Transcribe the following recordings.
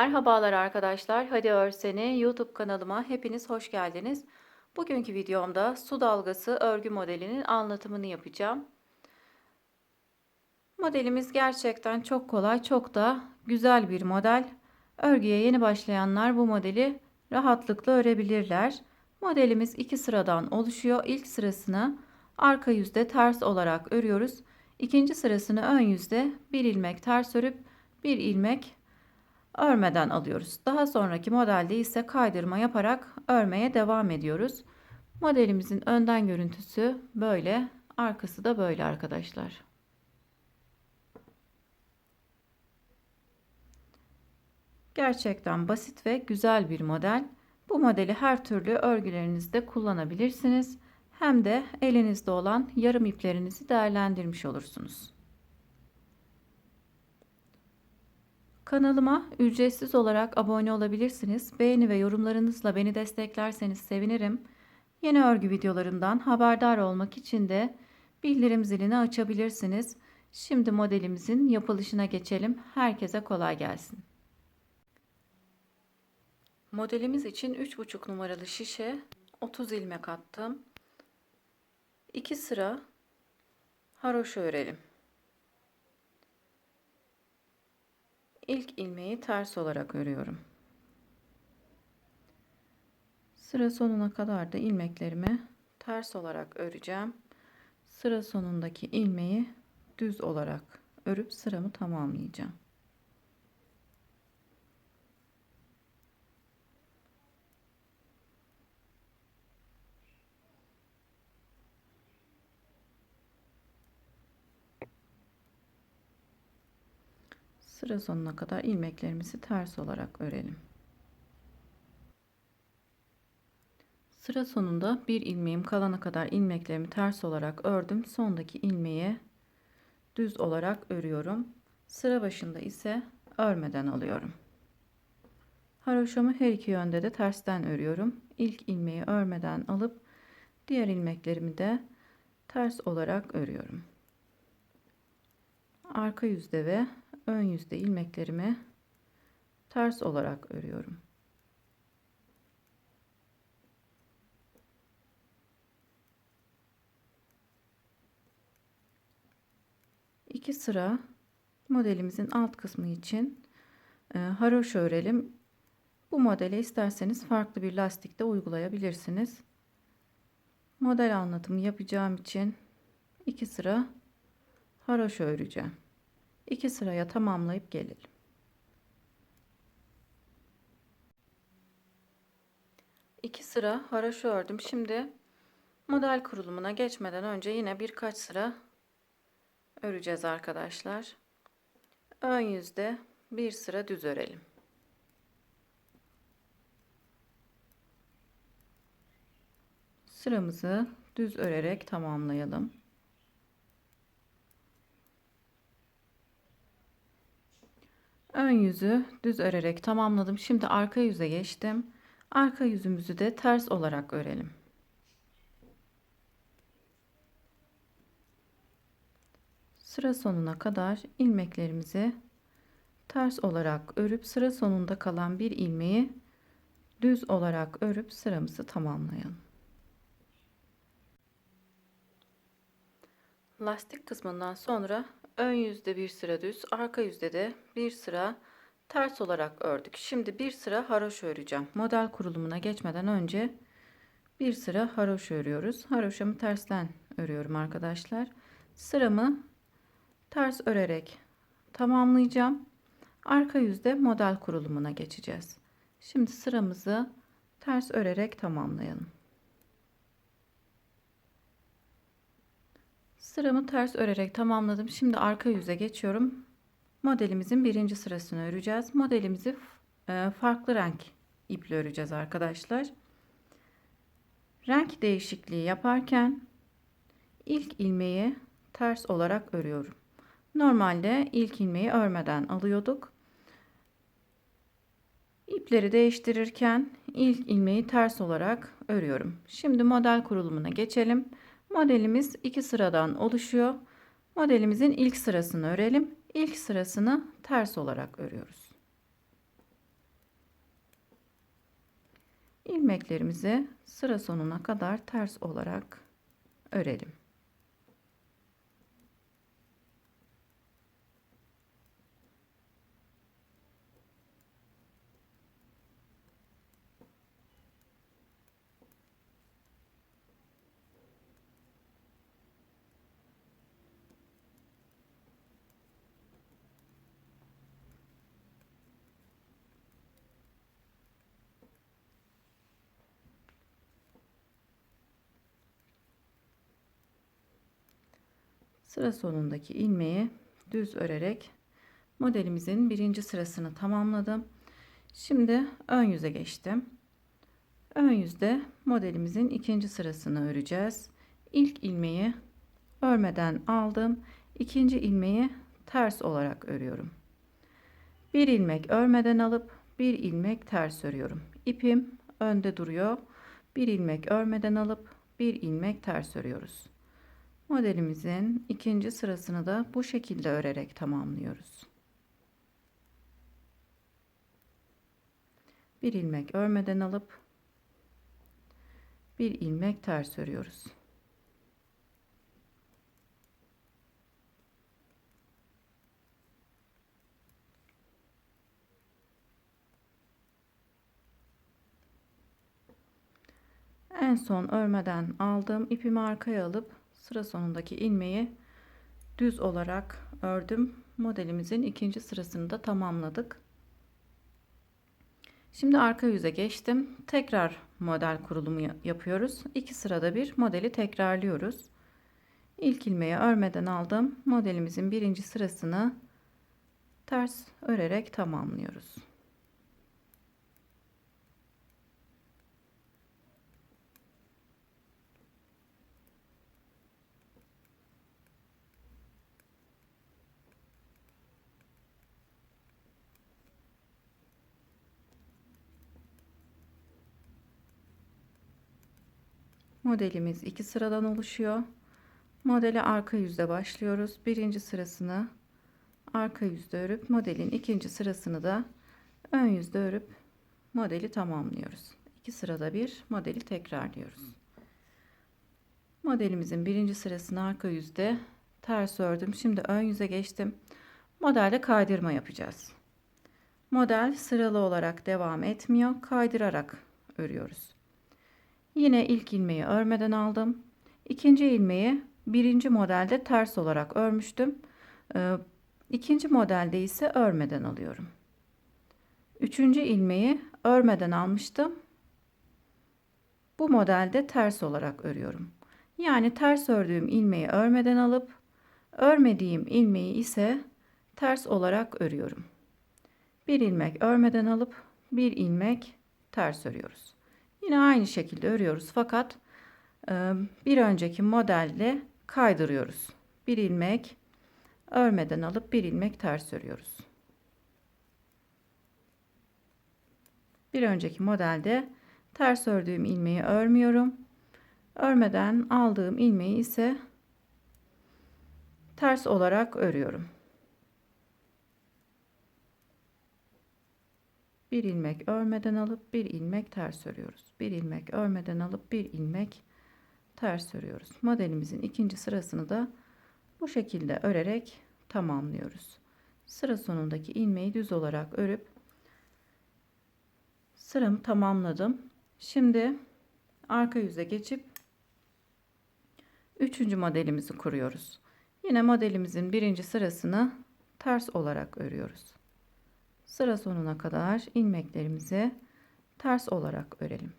Merhabalar arkadaşlar. Hadi Örseni YouTube kanalıma hepiniz hoş geldiniz. Bugünkü videomda su dalgası örgü modelinin anlatımını yapacağım. Modelimiz gerçekten çok kolay, çok da güzel bir model. Örgüye yeni başlayanlar bu modeli rahatlıkla örebilirler. Modelimiz 2 sıradan oluşuyor. İlk sırasını arka yüzde ters olarak örüyoruz. İkinci sırasını ön yüzde bir ilmek ters örüp bir ilmek örmeden alıyoruz. Daha sonraki modelde ise kaydırma yaparak örmeye devam ediyoruz. Modelimizin önden görüntüsü böyle, arkası da böyle arkadaşlar. Gerçekten basit ve güzel bir model. Bu modeli her türlü örgülerinizde kullanabilirsiniz. Hem de elinizde olan yarım iplerinizi değerlendirmiş olursunuz. Kanalıma ücretsiz olarak abone olabilirsiniz. Beğeni ve yorumlarınızla beni desteklerseniz sevinirim. Yeni örgü videolarımdan haberdar olmak için de bildirim zilini açabilirsiniz. Şimdi modelimizin yapılışına geçelim. Herkese kolay gelsin. Modelimiz için 3,5 numaralı şişe 30 ilmek attım. 2 sıra haroşa örelim. İlk ilmeği ters olarak örüyorum. Sıra sonuna kadar da ilmeklerimi ters olarak öreceğim. Sıra sonundaki ilmeği düz olarak örüp sıramı tamamlayacağım. Sıra sonuna kadar ilmeklerimizi ters olarak örelim. Sıra sonunda bir ilmeğim kalana kadar ilmeklerimi ters olarak ördüm. Sondaki ilmeği düz olarak örüyorum. Sıra başında ise örmeden alıyorum. Haroşamı her iki yönde de tersten örüyorum. İlk ilmeği örmeden alıp diğer ilmeklerimi de ters olarak örüyorum. Arka yüzde ve ön yüzde ilmeklerimi ters olarak örüyorum. İki sıra modelimizin alt kısmı için haroşa örelim. Bu modele isterseniz farklı bir lastik de uygulayabilirsiniz. Model anlatımı yapacağım için 2 sıra haroşa öreceğim. 2 sıraya tamamlayıp gelelim. İki sıra haroşa ördüm. Şimdi model kurulumuna geçmeden önce yine birkaç sıra öreceğiz arkadaşlar. Ön yüzde bir sıra düz örelim. Sıramızı düz örerek tamamlayalım. Ön yüzü düz örerek tamamladım. Şimdi arka yüze geçtim. Arka yüzümüzü de ters olarak örelim. Sıra sonuna kadar ilmeklerimizi ters olarak örüp sıra sonunda kalan bir ilmeği düz olarak örüp sıramızı tamamlayalım. Lastik kısmından sonra ön yüzde bir sıra düz, arka yüzde de bir sıra ters olarak ördük. Şimdi bir sıra haroşa öreceğim. Model kurulumuna geçmeden önce bir sıra haroşa örüyoruz. Haroşamı tersten örüyorum arkadaşlar. Sıramı ters örerek tamamlayacağım. Arka yüzde model kurulumuna geçeceğiz. Şimdi sıramızı ters örerek tamamlayalım. Sıramı ters örerek tamamladım. Şimdi arka yüze geçiyorum. Modelimizin birinci sırasını öreceğiz. Modelimizi farklı renk iple öreceğiz arkadaşlar. Renk değişikliği yaparken ilk ilmeği ters olarak örüyorum. Normalde ilk ilmeği örmeden alıyorduk. İpleri değiştirirken ilk ilmeği ters olarak örüyorum. Şimdi model kurulumuna geçelim. Modelimiz 2 sıradan oluşuyor. Modelimizin ilk sırasını örelim. İlk sırasını ters olarak örüyoruz. İlmeklerimizi sıra sonuna kadar ters olarak örelim. Sıra sonundaki ilmeği düz örerek modelimizin birinci sırasını tamamladım. Şimdi ön yüze geçtim. Ön yüzde modelimizin ikinci sırasını öreceğiz. İlk ilmeği örmeden aldım. İkinci ilmeği ters olarak örüyorum. Bir ilmek örmeden alıp bir ilmek ters örüyorum. İpim önde duruyor. Bir ilmek örmeden alıp bir ilmek ters örüyoruz. Modelimizin ikinci sırasını da bu şekilde örerek tamamlıyoruz. Bir ilmek örmeden alıp bir ilmek ters örüyoruz. En son örmeden aldığım ipimi arkaya alıp sıra sonundaki ilmeği düz olarak ördüm. Modelimizin ikinci sırasını da tamamladık. Şimdi arka yüze geçtim. Tekrar model kurulumu yapıyoruz. İki sırada bir modeli tekrarlıyoruz. İlk ilmeği örmeden aldım. Modelimizin birinci sırasını ters örerek tamamlıyoruz. Modelimiz iki sıradan oluşuyor. Modeli arka yüzde başlıyoruz. Birinci sırasını arka yüzde örüp modelin ikinci sırasını da ön yüzde örüp modeli tamamlıyoruz. İki sırada bir modeli tekrarlıyoruz. Modelimizin birinci sırasını arka yüzde ters ördüm. Şimdi ön yüze geçtim. Modelde kaydırma yapacağız. Model sıralı olarak devam etmiyor. Kaydırarak örüyoruz. Yine ilk ilmeği örmeden aldım. İkinci ilmeği birinci modelde ters olarak örmüştüm. İkinci modelde ise örmeden alıyorum. Üçüncü ilmeği örmeden almıştım. Bu modelde ters olarak örüyorum. Yani ters ördüğüm ilmeği örmeden alıp örmediğim ilmeği ise ters olarak örüyorum. Bir ilmek örmeden alıp bir ilmek ters örüyoruz. Yine aynı şekilde örüyoruz fakat bir önceki modelle kaydırıyoruz. Bir ilmek örmeden alıp bir ilmek ters örüyoruz. Bir önceki modelde ters ördüğüm ilmeği örmüyorum. Örmeden aldığım ilmeği ise ters olarak örüyorum. Bir ilmek örmeden alıp bir ilmek ters örüyoruz. Bir ilmek örmeden alıp bir ilmek ters örüyoruz. Modelimizin ikinci sırasını da bu şekilde örerek tamamlıyoruz. Sıra sonundaki ilmeği düz olarak örüp sıramı tamamladım. Şimdi arka yüze geçip üçüncü modelimizi kuruyoruz. Yine modelimizin birinci sırasını ters olarak örüyoruz. Sıra sonuna kadar ilmeklerimizi ters olarak örelim.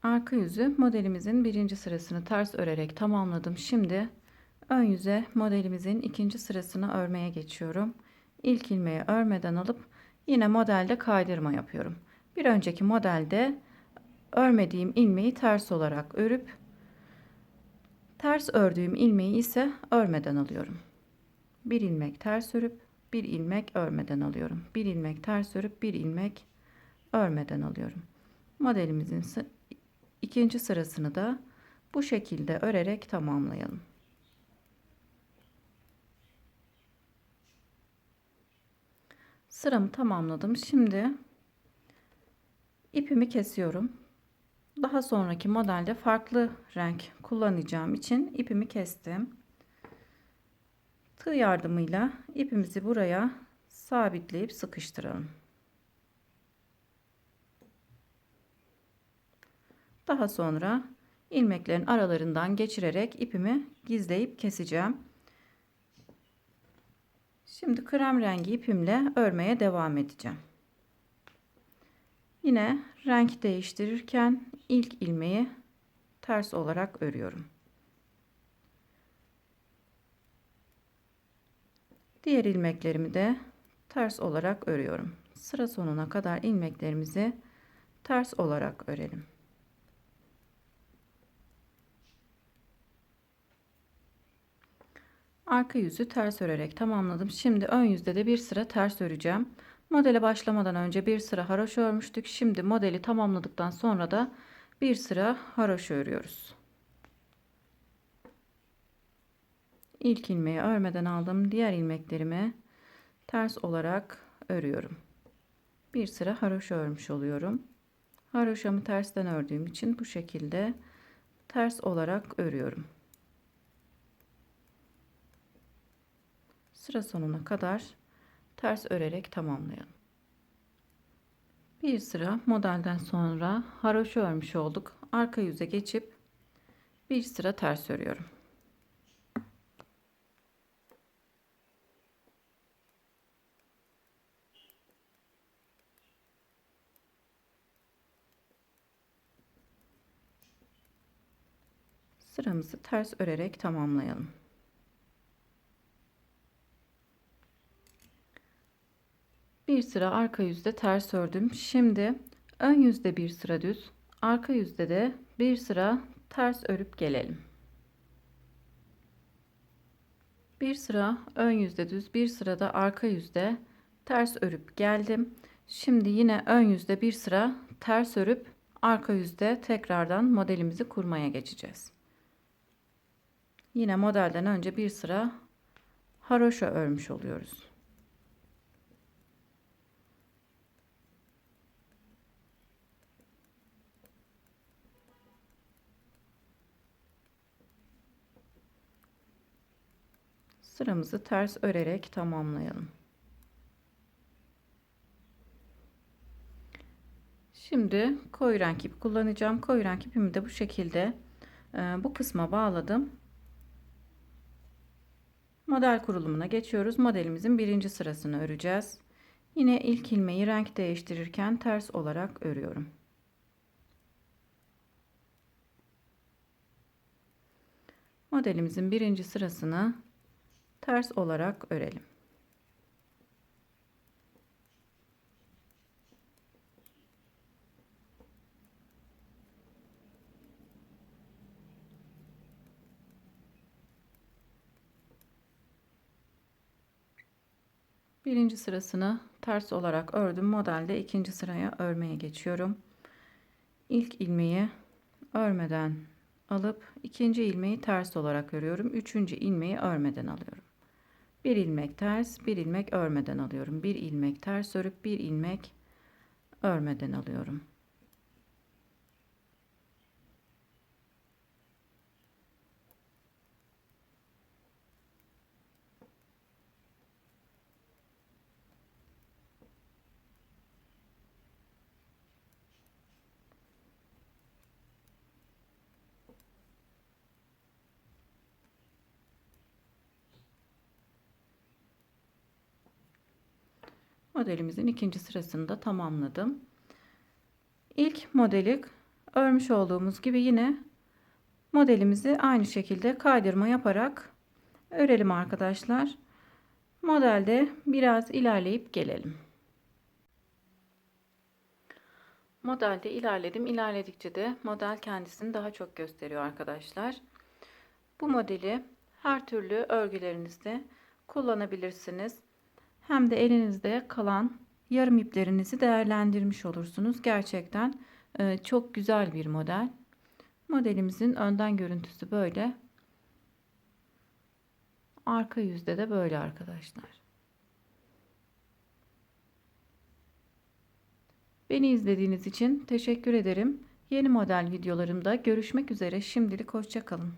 Arka yüzü modelimizin birinci sırasını ters örerek tamamladım. Şimdi ön yüze modelimizin ikinci sırasını örmeye geçiyorum. İlk ilmeği örmeden alıp yine modelde kaydırma yapıyorum. Bir önceki modelde örmediğim ilmeği ters olarak örüp ters ördüğüm ilmeği ise örmeden alıyorum. Bir ilmek ters örüp bir ilmek örmeden alıyorum. Bir ilmek ters örüp bir ilmek örmeden alıyorum. Modelimizin ikinci sırasını da bu şekilde örerek tamamlayalım. Sıramı tamamladım. Şimdi ipimi kesiyorum. Daha sonraki modelde farklı renk kullanacağım için ipimi kestim. Tığ yardımıyla ipimizi buraya sabitleyip sıkıştıralım. Daha sonra ilmeklerin aralarından geçirerek ipimi gizleyip keseceğim. Şimdi krem rengi ipimle örmeye devam edeceğim. Yine renk değiştirirken ilk ilmeği ters olarak örüyorum. Diğer ilmeklerimi de ters olarak örüyorum. Sıra sonuna kadar ilmeklerimizi ters olarak örelim. Arka yüzü ters örerek tamamladım. Şimdi ön yüzde de bir sıra ters öreceğim. Modele başlamadan önce bir sıra haroşa örmüştük. Şimdi modeli tamamladıktan sonra da bir sıra haroşa örüyoruz. İlk ilmeği örmeden aldım. Diğer ilmeklerimi ters olarak örüyorum. Bir sıra haroşa örmüş oluyorum. Haroşamı tersten ördüğüm için bu şekilde ters olarak örüyorum. Sıra sonuna kadar ters örerek tamamlayalım. Bir sıra modelden sonra haroşa örmüş olduk. Arka yüze geçip bir sıra ters örüyorum. Sıramızı ters örerek tamamlayalım. Bir sıra arka yüzde ters ördüm. Şimdi ön yüzde bir sıra düz, arka yüzde de bir sıra ters örüp gelelim. Bir sıra ön yüzde düz, bir sırada arka yüzde ters örüp geldim. Şimdi yine ön yüzde bir sıra ters örüp arka yüzde tekrardan modelimizi kurmaya geçeceğiz. Yine modelden önce bir sıra haroşa örmüş oluyoruz. Sıramızı ters örerek tamamlayalım. Şimdi koyu renk ip kullanacağım. Koyu renk ipimi de bu şekilde bu kısma bağladım. Model kurulumuna geçiyoruz. Modelimizin birinci sırasını öreceğiz. Yine ilk ilmeği renk değiştirirken ters olarak örüyorum. Modelimizin birinci sırasını ters olarak örelim. Birinci sırasını ters olarak ördüm. Modelde ikinci sıraya örmeye geçiyorum. İlk ilmeği örmeden alıp ikinci ilmeği ters olarak örüyorum. Üçüncü ilmeği örmeden alıyorum. Bir ilmek ters, bir ilmek örmeden alıyorum. Bir ilmek ters örüp bir ilmek örmeden alıyorum. Modelimizin ikinci sırasını da tamamladım. İlk modeli örmüş olduğumuz gibi yine modelimizi aynı şekilde kaydırma yaparak örelim arkadaşlar. Modelde biraz ilerleyip gelelim. Modelde ilerledim. İlerledikçe de model kendisini daha çok gösteriyor arkadaşlar. Bu modeli her türlü örgülerinizde kullanabilirsiniz. Hem de elinizde kalan yarım iplerinizi değerlendirmiş olursunuz. Gerçekten çok güzel bir model. Modelimizin önden görüntüsü böyle. Arka yüzde de böyle arkadaşlar. Beni izlediğiniz için teşekkür ederim. Yeni model videolarımda görüşmek üzere. Şimdilik hoşça kalın.